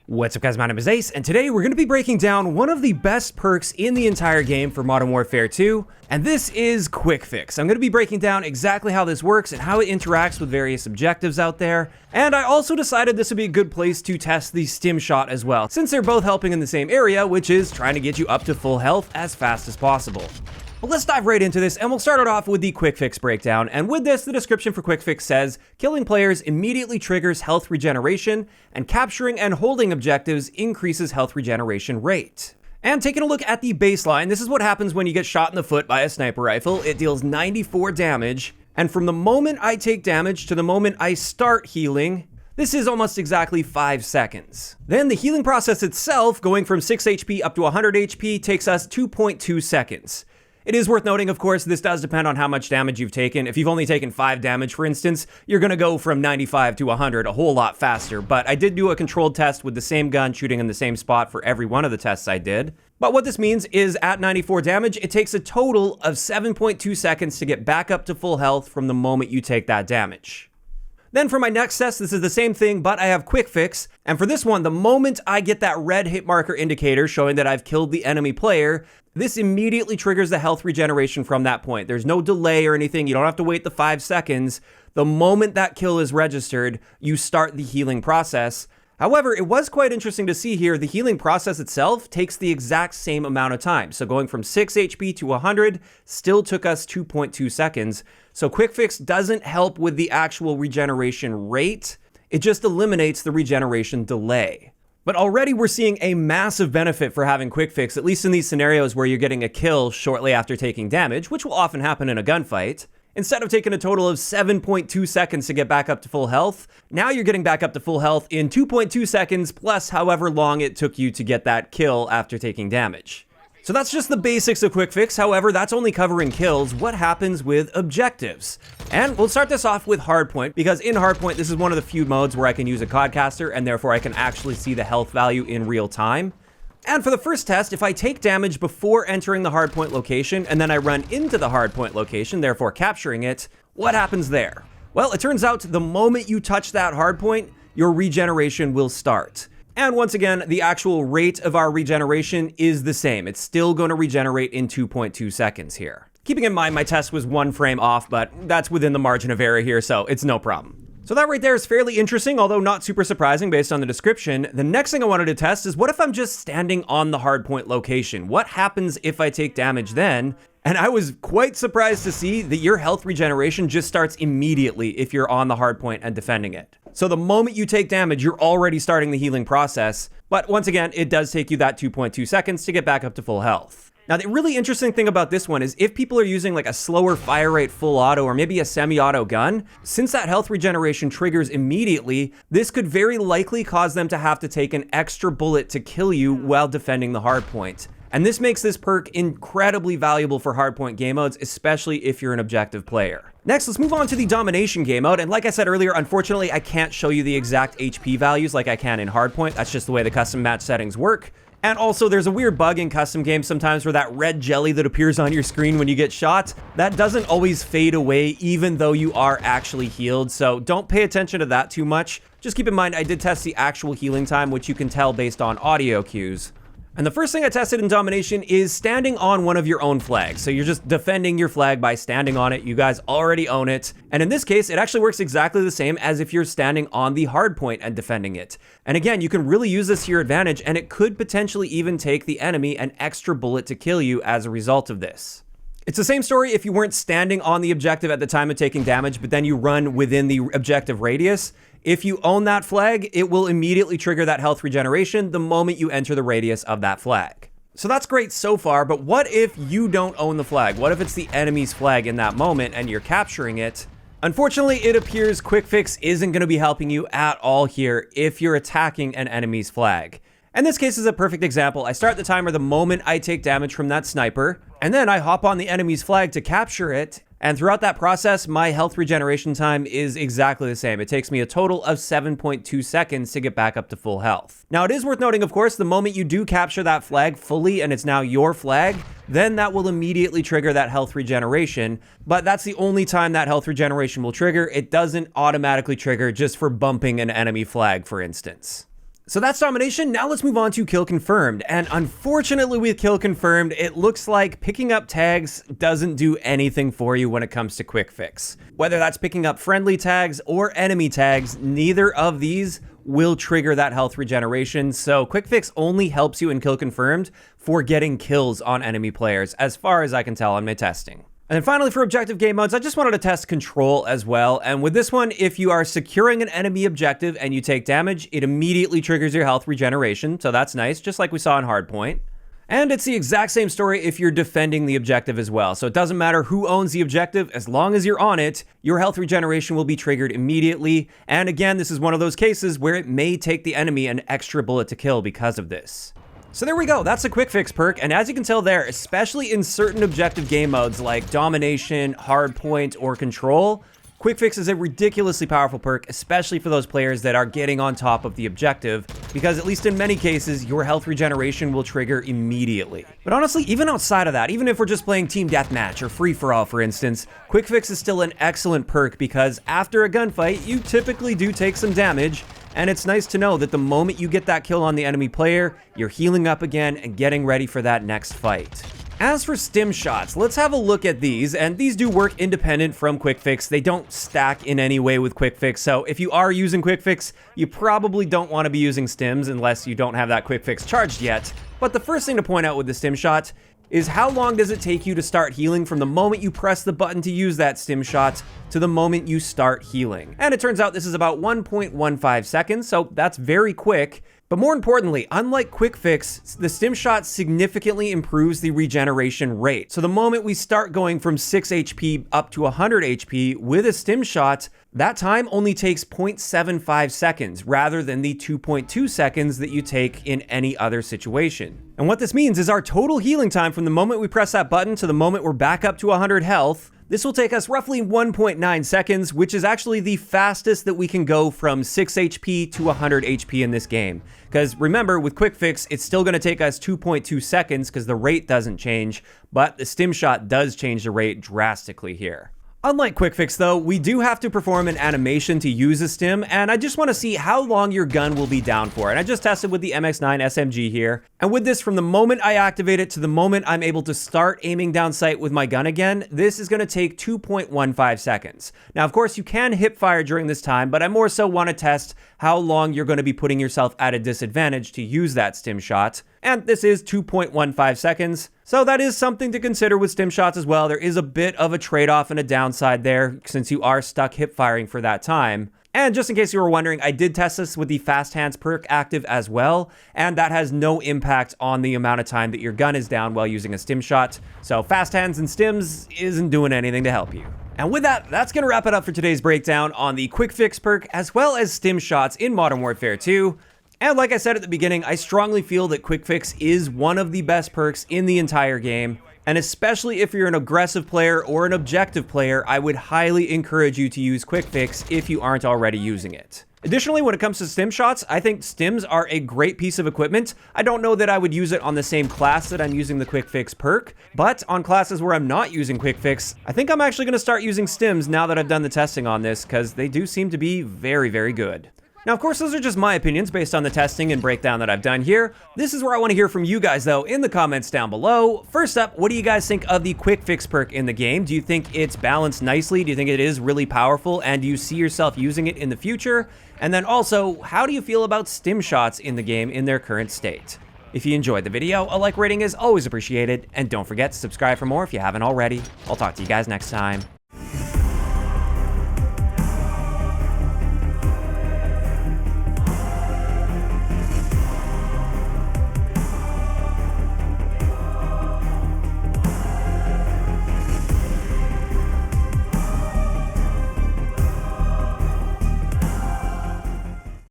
What's up guys, my name is Ace, and today we're going to be breaking down one of the best perks in the entire game for Modern Warfare 2, and this is Quick Fix. I'm going to be breaking down exactly how this works and how it interacts with various objectives out there, and I also decided this would be a good place to test the Stim Shot as well, since they're both helping in the same area, which is trying to get you up to full health as fast as possible. But let's dive right into this, and we'll start it off with the Quick Fix breakdown. And with this, the description for Quick Fix says, killing players immediately triggers health regeneration, and capturing and holding objectives increases health regeneration rate. And taking a look at the baseline, this is what happens when you get shot in the foot by a sniper rifle. It deals 94 damage, and from the moment I take damage to the moment I start healing, this is almost exactly 5 seconds. Then the healing process itself, going from 6 HP up to 100 HP, takes us 2.2 seconds. It is worth noting, of course, this does depend on how much damage you've taken. If you've only taken 5 damage, for instance, you're going to go from 95 to 100 a whole lot faster. But I did do a controlled test with the same gun shooting in the same spot for every one of the tests I did. But what this means is at 94 damage, it takes a total of 7.2 seconds to get back up to full health from the moment you take that damage. Then for my next test, this is the same thing, but I have Quick Fix. And for this one, the moment I get that red hit marker indicator showing that I've killed the enemy player, this immediately triggers the health regeneration from that point. There's no delay or anything. You don't have to wait the 5 seconds. The moment that kill is registered, you start the healing process. However, it was quite interesting to see here, the healing process itself takes the exact same amount of time. So going from 6 HP to 100 still took us 2.2 seconds. So Quick Fix doesn't help with the actual regeneration rate. It just eliminates the regeneration delay. But already we're seeing a massive benefit for having Quick Fix, at least in these scenarios where you're getting a kill shortly after taking damage, which will often happen in a gunfight. Instead of taking a total of 7.2 seconds to get back up to full health, now you're getting back up to full health in 2.2 seconds plus however long it took you to get that kill after taking damage. So that's just the basics of Quick Fix. However, that's only covering kills. What happens with objectives? And we'll start this off with Hardpoint, because in Hardpoint, this is one of the few modes where I can use a Codcaster, and therefore I can actually see the health value in real time. And for the first test, if I take damage before entering the Hardpoint location, and then I run into the Hardpoint location, therefore capturing it, what happens there? Well, it turns out the moment you touch that Hardpoint, your regeneration will start. And once again, the actual rate of our regeneration is the same. It's still going to regenerate in 2.2 seconds here. Keeping in mind, my test was 1 frame off, but that's within the margin of error here, so it's no problem. So that right there is fairly interesting, although not super surprising based on the description. The next thing I wanted to test is what if I'm just standing on the hardpoint location? What happens if I take damage then? And I was quite surprised to see that your health regeneration just starts immediately if you're on the hardpoint and defending it. So the moment you take damage, you're already starting the healing process. But once again, it does take you that 2.2 seconds to get back up to full health. Now, the really interesting thing about this one is if people are using like a slower fire rate full auto or maybe a semi-auto gun, since that health regeneration triggers immediately, this could very likely cause them to have to take an extra bullet to kill you while defending the hardpoint. And this makes this perk incredibly valuable for hardpoint game modes, especially if you're an objective player. Next, let's move on to the domination game mode. And like I said earlier, unfortunately, I can't show you the exact HP values like I can in hardpoint. That's just the way the custom match settings work. And also, there's a weird bug in custom games sometimes where that red jelly that appears on your screen when you get shot, that doesn't always fade away even though you are actually healed. So don't pay attention to that too much. Just keep in mind, I did test the actual healing time, which you can tell based on audio cues. And the first thing I tested in domination is standing on one of your own flags. So you're just defending your flag by standing on it. You guys already own it. And in this case, it actually works exactly the same as if you're standing on the hard point and defending it. And again, you can really use this to your advantage, and it could potentially even take the enemy an extra bullet to kill you as a result of this. It's the same story if you weren't standing on the objective at the time of taking damage, but then you run within the objective radius. If you own that flag, it will immediately trigger that health regeneration the moment you enter the radius of that flag. So that's great so far, but what if you don't own the flag? What if it's the enemy's flag in that moment and you're capturing it? Unfortunately, it appears Quick Fix isn't going to be helping you at all here if you're attacking an enemy's flag. And this case is a perfect example. I start the timer the moment I take damage from that sniper, and then I hop on the enemy's flag to capture it. And throughout that process, my health regeneration time is exactly the same. It takes me a total of 7.2 seconds to get back up to full health. Now, it is worth noting, of course, the moment you do capture that flag fully and it's now your flag, then that will immediately trigger that health regeneration. But that's the only time that health regeneration will trigger. It doesn't automatically trigger just for bumping an enemy flag, for instance. So that's domination. Now let's move on to kill confirmed. And unfortunately with kill confirmed, it looks like picking up tags doesn't do anything for you when it comes to quick fix. Whether that's picking up friendly tags or enemy tags, neither of these will trigger that health regeneration. So quick fix only helps you in kill confirmed for getting kills on enemy players, as far as I can tell on my testing. And then finally, for objective game modes, I just wanted to test control as well. And with this one, if you are securing an enemy objective and you take damage, it immediately triggers your health regeneration. So that's nice, just like we saw in Hardpoint. And it's the exact same story if you're defending the objective as well. So it doesn't matter who owns the objective, as long as you're on it, your health regeneration will be triggered immediately. And again, this is one of those cases where it may take the enemy an extra bullet to kill because of this. So there we go, that's a quick fix perk, and as you can tell there, especially in certain objective game modes like domination, hardpoint, or control, quick fix is a ridiculously powerful perk, especially for those players that are getting on top of the objective, because at least in many cases, your health regeneration will trigger immediately. But honestly, even outside of that, even if we're just playing team deathmatch or free-for-all, for instance, quick fix is still an excellent perk because after a gunfight, you typically do take some damage. And it's nice to know that the moment you get that kill on the enemy player, you're healing up again and getting ready for that next fight. As for stim shots, let's have a look at these, and these do work independent from quick fix. They don't stack in any way with quick fix, so if you are using quick fix, you probably don't want to be using stims unless you don't have that quick fix charged yet. But the first thing to point out with the stim shot is how long does it take you to start healing from the moment you press the button to use that stim shot to the moment you start healing. And it turns out this is about 1.15 seconds, so that's very quick. But more importantly, unlike quick fix, the stim shot significantly improves the regeneration rate. So the moment we start going from 6 HP up to 100 HP with a stim shot, that time only takes 0.75 seconds rather than the 2.2 seconds that you take in any other situation. And what this means is our total healing time from the moment we press that button to the moment we're back up to 100 health, this will take us roughly 1.9 seconds, which is actually the fastest that we can go from 6 HP to 100 HP in this game. Because remember, with quick fix, it's still going to take us 2.2 seconds because the rate doesn't change, but the stim shot does change the rate drastically here. Unlike quick fix though, we do have to perform an animation to use a stim, and I just want to see how long your gun will be down for. And I just tested with the MX9 SMG here, and with this, from the moment I activate it to the moment I'm able to start aiming down sight with my gun again, this is going to take 2.15 seconds. Now, of course, you can hip fire during this time, but I more so want to test how long you're going to be putting yourself at a disadvantage to use that stim shot. And this is 2.15 seconds. So that is something to consider with stim shots as well. There is a bit of a trade-off and a downside there since you are stuck hip firing for that time. And just in case you were wondering, I did test this with the Fast Hands perk active as well, and that has no impact on the amount of time that your gun is down while using a stim shot. So Fast Hands and stims isn't doing anything to help you. And with that, that's going to wrap it up for today's breakdown on the Quick Fix perk as well as stim shots in Modern Warfare 2. And like I said at the beginning, I strongly feel that Quick Fix is one of the best perks in the entire game. And especially if you're an aggressive player or an objective player, I would highly encourage you to use Quick Fix if you aren't already using it. Additionally, when it comes to stim shots, I think stims are a great piece of equipment. I don't know that I would use it on the same class that I'm using the Quick Fix perk, but on classes where I'm not using Quick Fix, I think I'm actually going to start using stims now that I've done the testing on this, because they do seem to be very, very good. Now, of course, those are just my opinions based on the testing and breakdown that I've done here. This is where I want to hear from you guys, though, in the comments down below. First up, what do you guys think of the Quick Fix perk in the game? Do you think it's balanced nicely? Do you think it is really powerful? And do you see yourself using it in the future? And then also, how do you feel about stim shots in the game in their current state? If you enjoyed the video, a like rating is always appreciated. And don't forget to subscribe for more if you haven't already. I'll talk to you guys next time.